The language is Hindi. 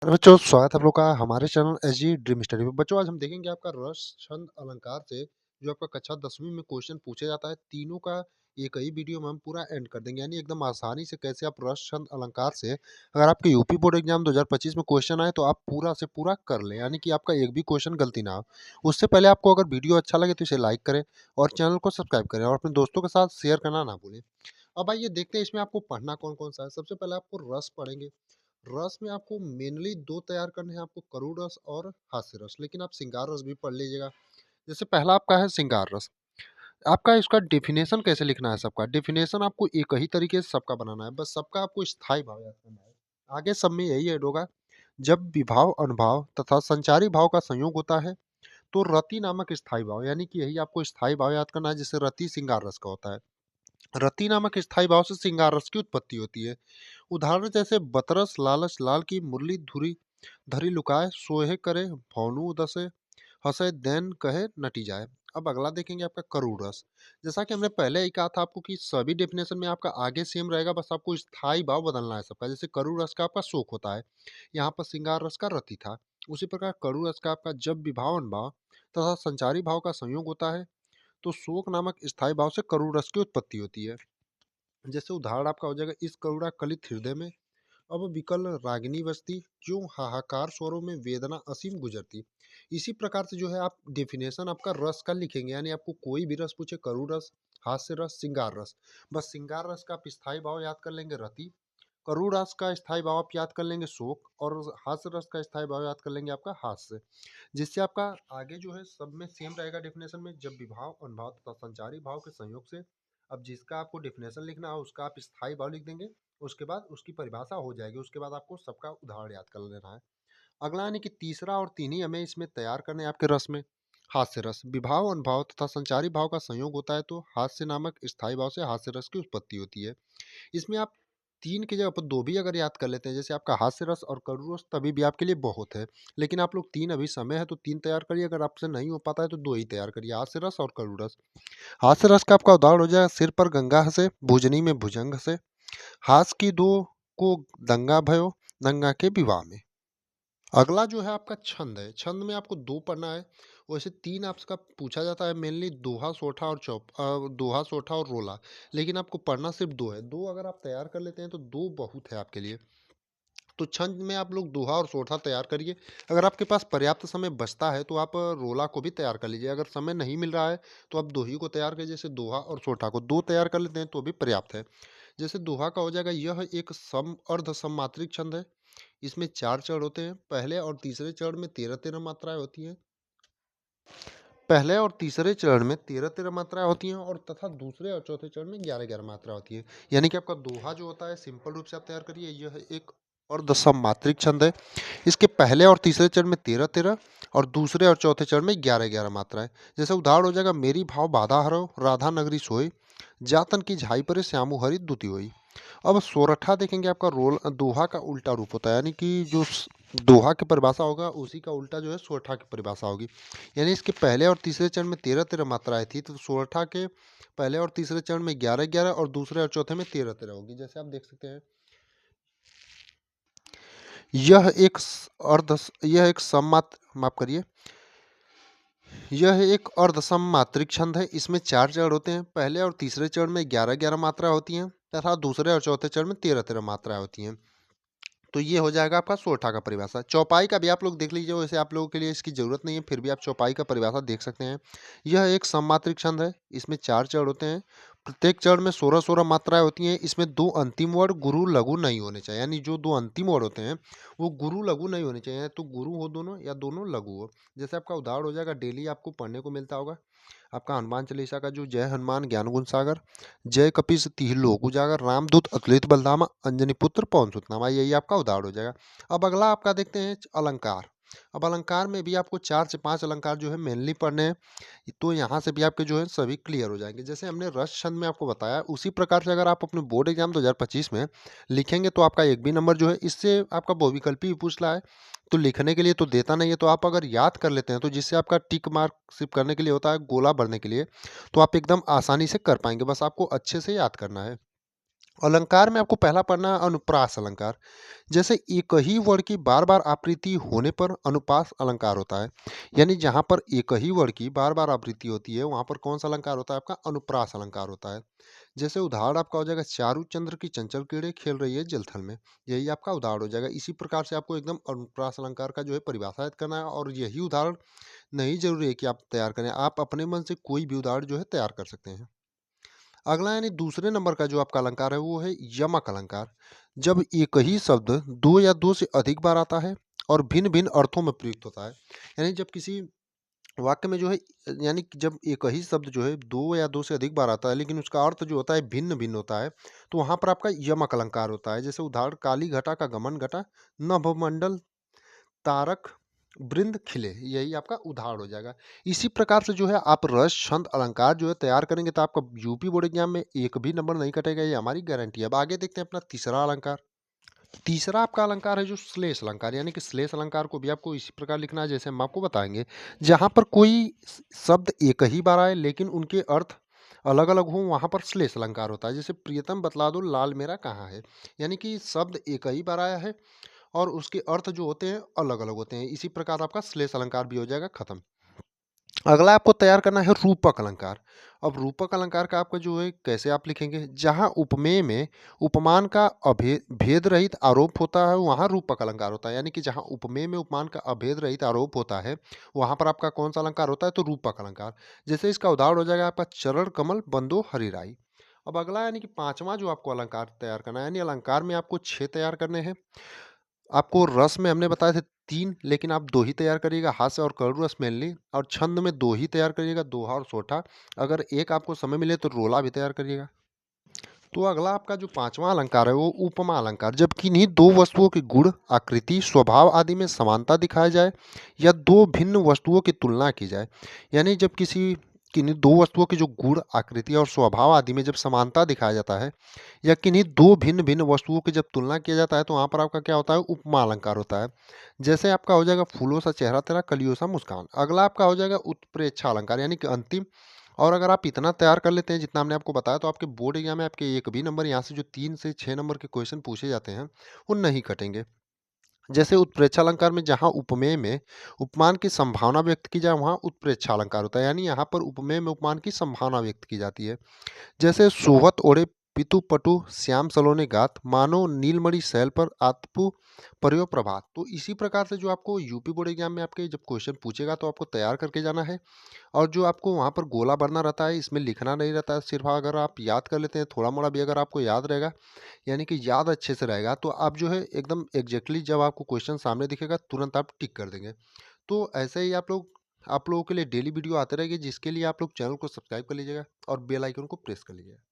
अरे बच्चों, स्वागत है आप लोग का हमारे चैनल एसजी ड्रीम स्टडी में। बच्चों, आज हम देखेंगे आपका रस, छंद, अलंकार से जो आपका कक्षा 10वीं में क्वेश्चन पूछा जाता है, तीनों का एक ही वीडियो में हम पूरा एंड कर देंगे। यानी एकदम आसानी से कैसे आप रस, छंद, अलंकार से अगर आपके यूपी बोर्ड एग्जाम 2025 में क्वेश्चन आए तो आप पूरा से पूरा कर लें, यानी कि आपका एक भी क्वेश्चन गलती ना हो। उससे पहले आपको अगर वीडियो अच्छा लगे तो इसे लाइक करें और चैनल को सब्सक्राइब करें और अपने दोस्तों के साथ शेयर करना ना भूलें। अब आइए देखते हैं इसमें आपको पढ़ना कौन कौन सा है। सबसे पहले आपको रस पढ़ेंगे। रस में आपको मेनली दो तैयार करने हैं, आपको करुण रस और हास्य रस, लेकिन आप श्रृंगार रस भी पढ़ लीजिएगा। जैसे पहला आपका है श्रृंगार रस। आपका इसका डेफिनेशन कैसे लिखना है, सबका डेफिनेशन आपको एक ही तरीके से सबका बनाना है, बस सबका आपको स्थायी भाव याद करना है। आगे सब में यही ऐड होगा। जब विभाव, अनुभाव तथा संचारी भाव का संयोग होता है तो रति नामक स्थायी भाव, यानी कि यही आपको स्थायी भाव याद करना है, जिससे रति श्रृंगार रस का होता है। रति नामक स्थायी भाव से श्रृंगार रस की उत्पत्ति होती है। उदाहरण जैसे बतरस लालच लाल की मुरली धुरी धरी लुकाए सोहे करे भौनु दसे हंसे दैन कहे नटी जाए। अब अगला देखेंगे आपका करूर रस। जैसा कि हमने पहले ही कहा था आपको कि सभी डेफिनेशन में आपका आगे सेम रहेगा, बस आपको स्थायी भाव बदलना है सबका। जैसे करूर रस का आपका शोक होता है, यहाँ पर श्रृंगार रस का रति था। उसी प्रकार करूर रस का आपका जब विभाव अनुभाव तथा संचारी भाव का संयोग होता है तो शोक नामक स्थायी भाव से करूर रस की उत्पत्ति होती है। जैसे उदाहरण आपका हो जाएगा, इस करुणा कलित हृदय में अब विकल रागिनी बजती, क्यों हाहाकार स्वरों में वेदना असीम गुजरती। इसी प्रकार से जो है आप डेफिनेशन आपका रस का लिखेंगे, यानी आपको कोई भी रस पूछे, करुण रस, हास्य रस, श्रृंगार रस, बस श्रृंगार रस का आप स्थायी भाव याद कर लेंगे रति, करुण रस का स्थायी भाव आप याद कर लेंगे शोक, और हास्य रस का स्थायी भाव याद कर लेंगे आपका हास्य। जिससे आपका आगे जो है सब में सेम रहेगा डेफिनेशन में, जब विभाव, अनुभाव तथा संचारी भाव के संयोग से। अब जिसका आपको डेफिनेशन लिखना है उसका आप स्थायी भाव लिख देंगे, उसके बाद उसकी परिभाषा हो जाएगी, उसके बाद आपको सबका उदाहरण याद कर लेना है। अगला यानी कि तीसरा और तीन ही हमें इसमें तैयार करने हैं आपके रस में। हास्य रस विभाव, अनुभाव तथा संचारी भाव का संयोग होता है तो हास्य नामक स्थायी भाव से हास्य रस की उत्पत्ति होती है। इसमें आप तीन की जगह पर दो भी अगर याद कर लेते हैं, जैसे आपका हास्य रस और करुण रस, तभी भी आपके लिए बहुत है। लेकिन आप लोग तीन, अभी समय है तो तीन तैयार करिए, अगर आपसे नहीं हो पाता है तो दो ही तैयार करिए, हास्य रस और करुण रस। हास्य रस का आपका उदाहरण हो जाएगा, सिर पर गंगा हंसे भुजनी में भुजंग हंसे, हास की दो को दंगा भयो दंगा के विवाह में। अगला जो है आपका छंद है। छंद में आपको दो पढ़ना है। वैसे तीन आपका पूछा जाता है मेनली, दोहा, सोठा और दोहा, सोठा और रोला। लेकिन आपको पढ़ना सिर्फ दो है। दो अगर आप तैयार कर लेते हैं तो दो बहुत है आपके लिए। तो छंद में आप लोग दोहा और सोठा तैयार करिए। अगर आपके पास पर्याप्त समय बचता है तो आप रोला को भी तैयार कर लीजिए। अगर समय नहीं मिल रहा है तो आप दोही को तैयार करिए। जैसे दोहा और सोठा को दो तैयार कर लेते हैं तो भी पर्याप्त है। जैसे दोहा का हो जाएगा, यह एक सम अर्ध सममात्रिक छंद है। इसमें चार चरण होते हैं। पहले और तीसरे चरण में 13-13 मात्राएं होती हैं। पहले और तीसरे चरण में 13-13 मात्राएं होती हैं, और तथा दूसरे और चौथे चरण में 11-11 मात्रा होती है। यानी कि आपका दोहा जो होता है सिंपल रूप से आप तैयार करिए, यह एक अर्ध सममात्रिक छंद है। इसके पहले और तीसरे चरण में 13-13 और दूसरे और चौथे चरण में 11-11 मात्राएं। जैसे उदाहरण हो जाएगा, मेरी भाव बाधा हरो राधा नगरी सोई, जातन की झाई परे श्यामु हरि दुति होई। अब सोरठा देखेंगे, आपका रोल दोहा का उल्टा रूप होता है, यानी कि जो दोहा की परिभाषा होगा उसी का उल्टा जो है सोरठा की परिभाषा होगी। यानी इसके पहले और तीसरे चरण में 13-13 मात्राएं थी, तो सोरठा के पहले और तीसरे चरण में 11-11 और दूसरे और चौथे में 13-13 होगी। जैसे आप देख सकते हैं, यह एक अर्ध यह एक सममात्र माफ करिए, यह एक अर्धसम मात्रिक छंद है। इसमें चार चरण होते हैं। पहले और तीसरे चरण में 11-11 मात्राएं होती हैं तथा दूसरे और चौथे चरण में 13-13 मात्राएं होती हैं। तो ये हो जाएगा आपका सोरठा का परिभाषा। चौपाई का भी आप लोग देख लीजिए, वैसे आप लोगों के लिए इसकी जरूरत नहीं है, फिर भी आप चौपाई का परिभाषा देख सकते हैं। यह एक सममात्रिक छंद है। इसमें चार चरण होते हैं। प्रत्येक चरण में 16-16 मात्राएं होती हैं। इसमें दो अंतिम वर्ड गुरु लघु नहीं होने चाहिए, यानी जो दो अंतिम वर्ड होते हैं वो गुरु लघु नहीं होने चाहिए, तो गुरु हो दोनों या दोनों लघु हो। जैसे आपका उदाहरण हो जाएगा, डेली आपको पढ़ने को मिलता होगा आपका हनुमान चालीसा का, जो जय हनुमान ज्ञान गुण सागर, जय कपीस तिह लोक उजागर, रामदूत अतुलित बलधामा, अंजनी पुत्र पवन सुत नामा, यही आपका उदाहरण हो जाएगा। अब अगला आपका देखते हैं अलंकार। अब अलंकार में भी आपको 4 से 5 अलंकार जो है मेनली पढ़ने हैं। तो यहाँ से भी आपके जो है सभी क्लियर हो जाएंगे। जैसे हमने रस छंद में आपको बताया, उसी प्रकार से अगर आप अपने बोर्ड एग्जाम 2025 में लिखेंगे तो आपका एक भी नंबर जो है, इससे आपका बहुविकल्पी भी पूछ रहा है तो लिखने के लिए तो देता नहीं है, तो आप अगर याद कर लेते हैं तो जिससे आपका टिक मार्क सिर्फ करने के लिए होता है, गोला भरने के लिए, तो आप एकदम आसानी से कर पाएंगे। बस आपको अच्छे से याद करना है। अलंकार में आपको पहला पढ़ना है अनुप्रास अलंकार। जैसे एक ही वर्ण की बार-बार आवृत्ति होने पर अनुप्रास अलंकार होता है। यानी जहाँ पर एक ही वर्ण की बार-बार आवृत्ति होती है, वहाँ पर कौन-सा अलंकार होता है आपका? अनुप्रास अलंकार होता है। जैसे उदाहरण आपका हो जाएगा, चारु चंद्र की चंचल किरणें खेल रही है जलथल में। यही आपका उदाहरण हो जाएगा। इसी प्रकार से आपको एकदम अनुप्रास अलंकार का जो है परिभाषित करना है, और यही उदाहरण नहीं ज़रूरी है कि आप तैयार करें। आप अपने मन से कोई भी उदाहरण जो है तैयार कर सकते हैं। अगला यानी दूसरे नंबर का जो आपका अलंकार है वो है यमक अलंकार। जब एक ही शब्द दो या दो से अधिक बार आता है और भिन्न भिन्न अर्थों में प्रयुक्त होता है। यानी जब किसी वाक्य में जो है, यानी कि जब एक ही शब्द जो है दो या दो से अधिक बार आता है लेकिन उसका अर्थ जो होता है भिन्न भिन्न होता है, तो वहां पर आपका यमक अलंकार होता है। जैसे उदाहरण, काली घटा का गमन घटा, नभमंडल तारक वृंद खिले, यही आपका उदाहरण हो जाएगा। इसी प्रकार से जो है आप रस छंद अलंकार जो है तैयार करेंगे तो आपका यूपी बोर्ड एग्जाम में एक भी नंबर नहीं कटेगा, ये हमारी गारंटी है। अब आगे देखते हैं अपना तीसरा अलंकार। तीसरा आपका अलंकार है जो श्लेष अलंकार। यानी कि श्लेष अलंकार को भी आपको इसी प्रकार लिखना है जैसे हम आपको बताएंगे। जहां पर कोई शब्द एक ही बार आए लेकिन उनके अर्थ अलग अलग हो, वहां पर श्लेष अलंकार होता है। जैसे प्रियतम बतला दो लाल मेरा कहाँ है। यानी कि शब्द एक ही बार आया है और उसके अर्थ जो होते हैं अलग अलग होते हैं। इसी प्रकार आपका श्लेष अलंकार भी हो जाएगा खत्म। अगला आपको तैयार करना है रूपक अलंकार। अब रूपक अलंकार का आपका जो है कैसे आप लिखेंगे, जहां उपमेय में उपमान का भेद रहित आरोप होता है वहां रूपक अलंकार होता है। यानी कि जहां उपमेय में उपमान का अभेद रहित आरोप होता है, वहां पर आपका कौन सा अलंकार होता है? तो रूपक अलंकार। जैसे इसका उदाहरण हो जाएगा आपका चरण कमल बंदो हरिराई। अब अगला यानी कि पांचवा जो आपको अलंकार तैयार करना है, यानी अलंकार में आपको 6 तैयार करने हैं। आपको रस में हमने बताए थे 3, लेकिन आप 2 ही तैयार करिएगा, हास्य और करुण रस मेनली। और छंद में 2 ही तैयार करिएगा, दोहा और सोठा। अगर एक आपको समय मिले तो रोला भी तैयार करिएगा। तो अगला आपका जो पांचवा अलंकार है वो उपमा अलंकार। जब किन्हीं दो वस्तुओं के गुण, आकृति, स्वभाव आदि में समानता दिखाया जाए या दो भिन्न वस्तुओं की तुलना की जाए। यानी जब किन्हीं दो वस्तुओं के जो गुण, आकृति और स्वभाव आदि में जब समानता दिखाया जाता है या किन्हीं दो भिन्न भिन्न वस्तुओं की जब तुलना किया जाता है, तो वहां पर आपका क्या होता है? उपमा अलंकार होता है। जैसे आपका हो जाएगा फूलों सा चेहरा तेरा कलियों सा मुस्कान। अगला आपका हो जाएगा उत्प्रेक्षा अलंकार, यानी कि अंतिम। और अगर आप इतना तैयार कर लेते हैं जितना हमने आपको बताया, तो आपके बोर्ड एग्जाम में आपके एक भी नंबर यहाँ से जो 3 से 6 नंबर के क्वेश्चन पूछे जाते हैं वो नहीं कटेंगे। जैसे उत्प्रेक्षा अलंकार में जहाँ उपमेय में उपमान की संभावना व्यक्त की जाए वहाँ उत्प्रेक्षा अलंकार होता है। यानी यहाँ पर उपमेय में उपमान की संभावना व्यक्त की जाती है। जैसे सोहत ओढ़े पितु पटु श्याम सलोने गात, मानो नीलमणि शैल पर आतपु पर्यो प्रभात। तो इसी प्रकार से जो आपको यूपी बोर्ड एग्जाम में आपके जब क्वेश्चन पूछेगा तो आपको तैयार करके जाना है। और जो आपको वहाँ पर गोला भरना रहता है, इसमें लिखना नहीं रहता है। सिर्फ अगर आप याद कर लेते हैं थोड़ा मोड़ा भी, अगर आपको याद रहेगा, यानी कि याद अच्छे से रहेगा, तो आप जो है एकदम एग्जैक्टली जब आपको क्वेश्चन सामने दिखेगा तुरंत आप टिक कर देंगे। तो ऐसे ही आप लोगों के लिए डेली वीडियो आते रहेंगे, जिसके लिए आप लोग चैनल को सब्सक्राइब कर लीजिएगा और बेल आइकन को प्रेस कर लीजिएगा।